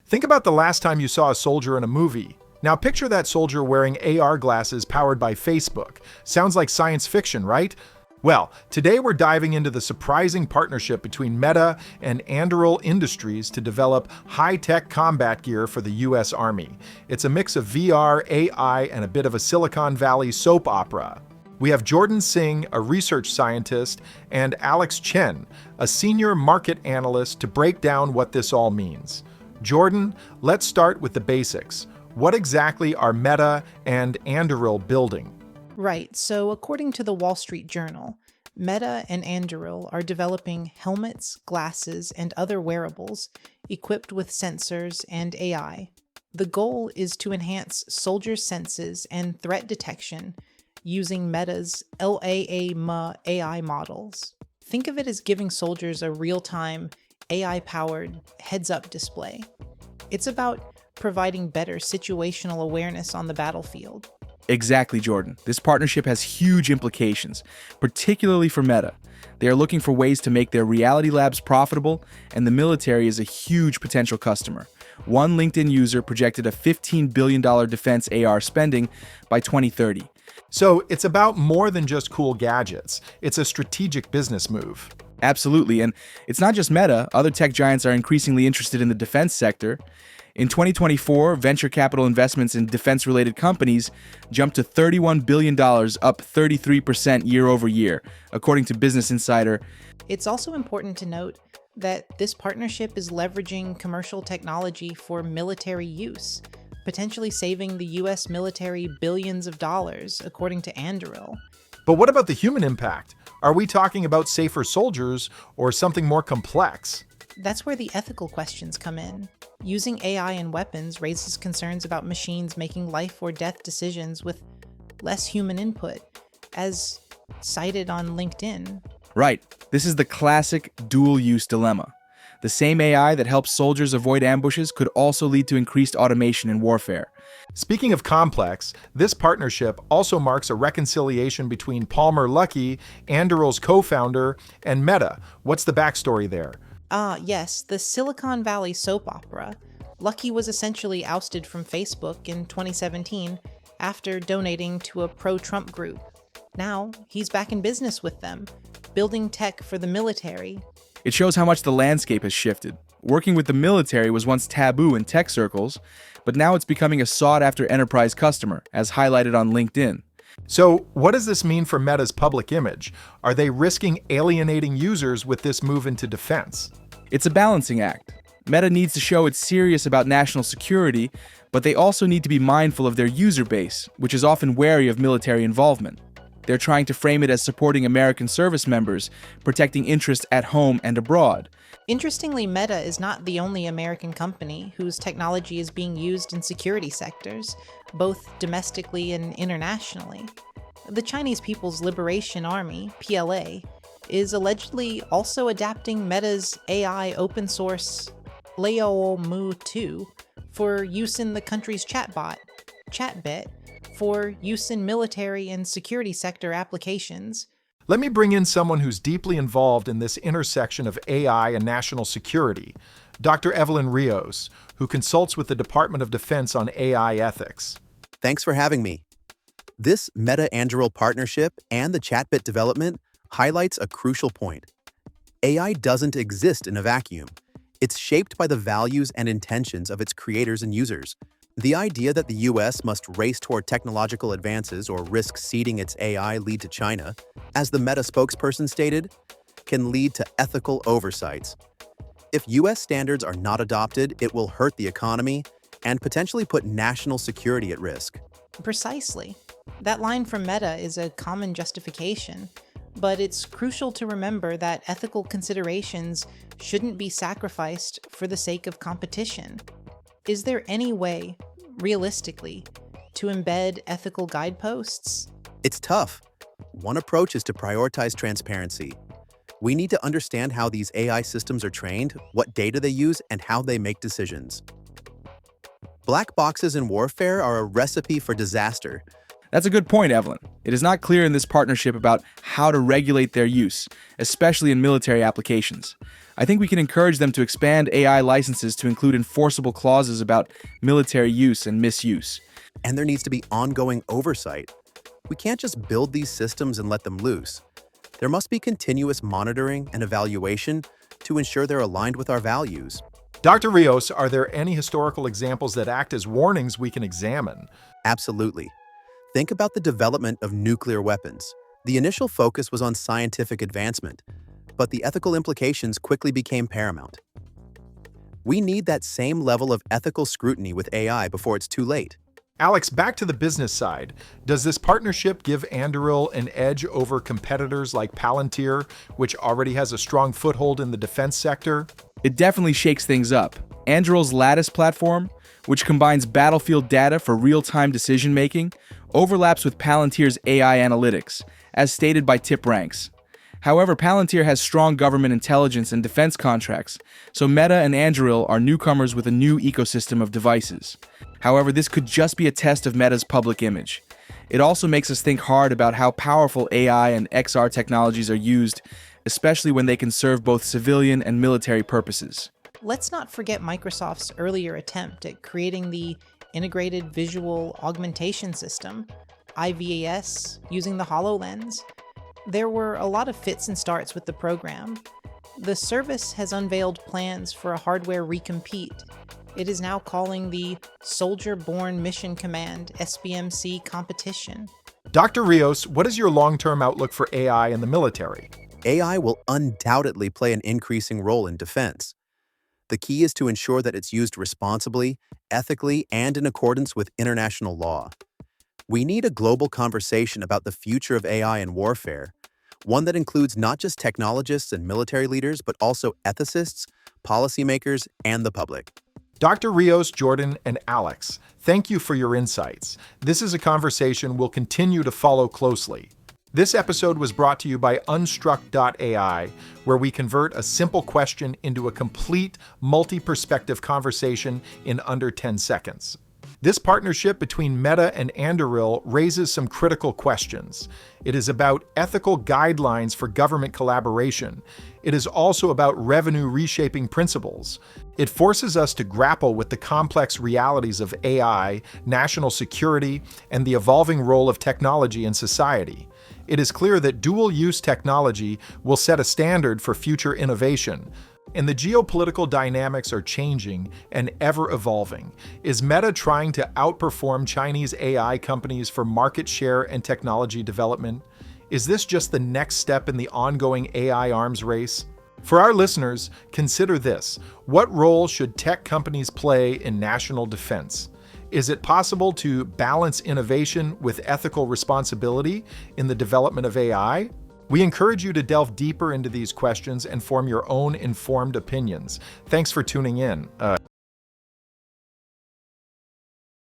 Think about the last time you saw a soldier in a movie. Now picture that soldier wearing AR glasses powered by Facebook. Sounds like science fiction, right? Well, today we're diving into the surprising partnership between Meta and Anduril Industries to develop high-tech combat gear for the US Army. It's a mix of VR, AI, and a bit of a Silicon Valley soap opera. We have Jordan Singh, a research scientist, and Alex Chen, a senior market analyst, to break down what this all means. Jordan, let's start with the basics. What exactly are Meta and Anduril building? Right, so according to the Wall Street Journal, Meta and Anduril are developing helmets, glasses, and other wearables equipped with sensors and AI. The goal is to enhance soldiers' senses and threat detection using Meta's Llama AI models. Think of it as giving soldiers a real-time, AI-powered heads-up display. It's about providing better situational awareness on the battlefield. Exactly, Jordan. This partnership has huge implications, particularly for Meta. They are looking for ways to make their reality labs profitable, and the military is a huge potential customer. One LinkedIn user projected a $15 billion defense AR spending by 2030. So it's about more than just cool gadgets. It's a strategic business move. Absolutely, and it's not just Meta. Other tech giants are increasingly interested in the defense sector. In 2024, venture capital investments in defense-related companies jumped to $31 billion, up 33% year over year, according to Business Insider. It's also important to note that this partnership is leveraging commercial technology for military use, potentially saving the US military billions of dollars, according to Anduril. But what about the human impact? Are we talking about safer soldiers or something more complex? That's where the ethical questions come in. Using AI in weapons raises concerns about machines making life or death decisions with less human input, as cited on LinkedIn. Right. This is the classic dual-use dilemma. The same AI that helps soldiers avoid ambushes could also lead to increased automation in warfare. Speaking of complex, this partnership also marks a reconciliation between Palmer Luckey, Anduril's co-founder, and Meta. What's the backstory there? Yes, the Silicon Valley soap opera. Luckey was essentially ousted from Facebook in 2017 after donating to a pro-Trump group. Now, he's back in business with them, building tech for the military. It shows how much the landscape has shifted. Working with the military was once taboo in tech circles, but now it's becoming a sought-after enterprise customer, as highlighted on LinkedIn. So, what does this mean for Meta's public image? Are they risking alienating users with this move into defense? It's a balancing act. Meta needs to show it's serious about national security, but they also need to be mindful of their user base, which is often wary of military involvement. They're trying to frame it as supporting American service members, protecting interests at home and abroad. Interestingly, Meta is not the only American company whose technology is being used in security sectors, both domestically and internationally. The Chinese People's Liberation Army, PLA, is allegedly also adapting Meta's AI open source Llama 2 for use in the country's chatbot, Chatbit, for use in military and security sector applications. Let me bring in someone who's deeply involved in this intersection of AI and national security, Dr. Evelyn Rios, who consults with the Department of Defense on AI ethics. Thanks for having me. This Meta-Anduril partnership and the Chatbit development highlights a crucial point. AI doesn't exist in a vacuum. It's shaped by the values and intentions of its creators and users. The idea that the US must race toward technological advances or risk ceding its AI lead to China, as the Meta spokesperson stated, can lead to ethical oversights. If US standards are not adopted, it will hurt the economy and potentially put national security at risk. Precisely. That line from Meta is a common justification, but it's crucial to remember that ethical considerations shouldn't be sacrificed for the sake of competition. Is there any way, realistically, to embed ethical guideposts? It's tough. One approach is to prioritize transparency. We need to understand how these AI systems are trained, what data they use, and how they make decisions. Black boxes in warfare are a recipe for disaster. That's a good point, Evelyn. It is not clear in this partnership about how to regulate their use, especially in military applications. I think we can encourage them to expand AI licenses to include enforceable clauses about military use and misuse. And there needs to be ongoing oversight. We can't just build these systems and let them loose. There must be continuous monitoring and evaluation to ensure they're aligned with our values. Dr. Rios, are there any historical examples that act as warnings we can examine? Absolutely. Think about the development of nuclear weapons. The initial focus was on scientific advancement, but the ethical implications quickly became paramount. We need that same level of ethical scrutiny with AI before it's too late. Alex, back to the business side. Does this partnership give Anduril an edge over competitors like Palantir, which already has a strong foothold in the defense sector? It definitely shakes things up. Anduril's Lattice platform, which combines battlefield data for real-time decision-making, overlaps with Palantir's AI analytics, as stated by TipRanks. However, Palantir has strong government intelligence and defense contracts, so Meta and Anduril are newcomers with a new ecosystem of devices. However, this could just be a test of Meta's public image. It also makes us think hard about how powerful AI and XR technologies are used, especially when they can serve both civilian and military purposes. Let's not forget Microsoft's earlier attempt at creating the Integrated Visual Augmentation System, IVAS, using the HoloLens. There were a lot of fits and starts with the program. The service has unveiled plans for a hardware recompete. It is now calling the Soldier Borne Mission Command SBMC competition. Dr. Rios, what is your long-term outlook for AI in the military? AI will undoubtedly play an increasing role in defense. The key is to ensure that it's used responsibly, ethically, and in accordance with international law. We need a global conversation about the future of AI in warfare, one that includes not just technologists and military leaders, but also ethicists, policymakers, and the public. Dr. Rios, Jordan, and Alex, thank you for your insights. This is a conversation we'll continue to follow closely. This episode was brought to you by Unstruck.ai, where we convert a simple question into a complete, multi-perspective conversation in under 10 seconds. This partnership between Meta and Anduril raises some critical questions. It is about ethical guidelines for government collaboration. It is also about revenue reshaping principles. It forces us to grapple with the complex realities of AI, national security, and the evolving role of technology in society. It is clear that dual-use technology will set a standard for future innovation. And the geopolitical dynamics are changing and ever-evolving. Is Meta trying to outperform Chinese AI companies for market share and technology development? Is this just the next step in the ongoing AI arms race? For our listeners, consider this. What role should tech companies play in national defense? Is it possible to balance innovation with ethical responsibility in the development of AI? We encourage you to delve deeper into these questions and form your own informed opinions. Thanks for tuning in.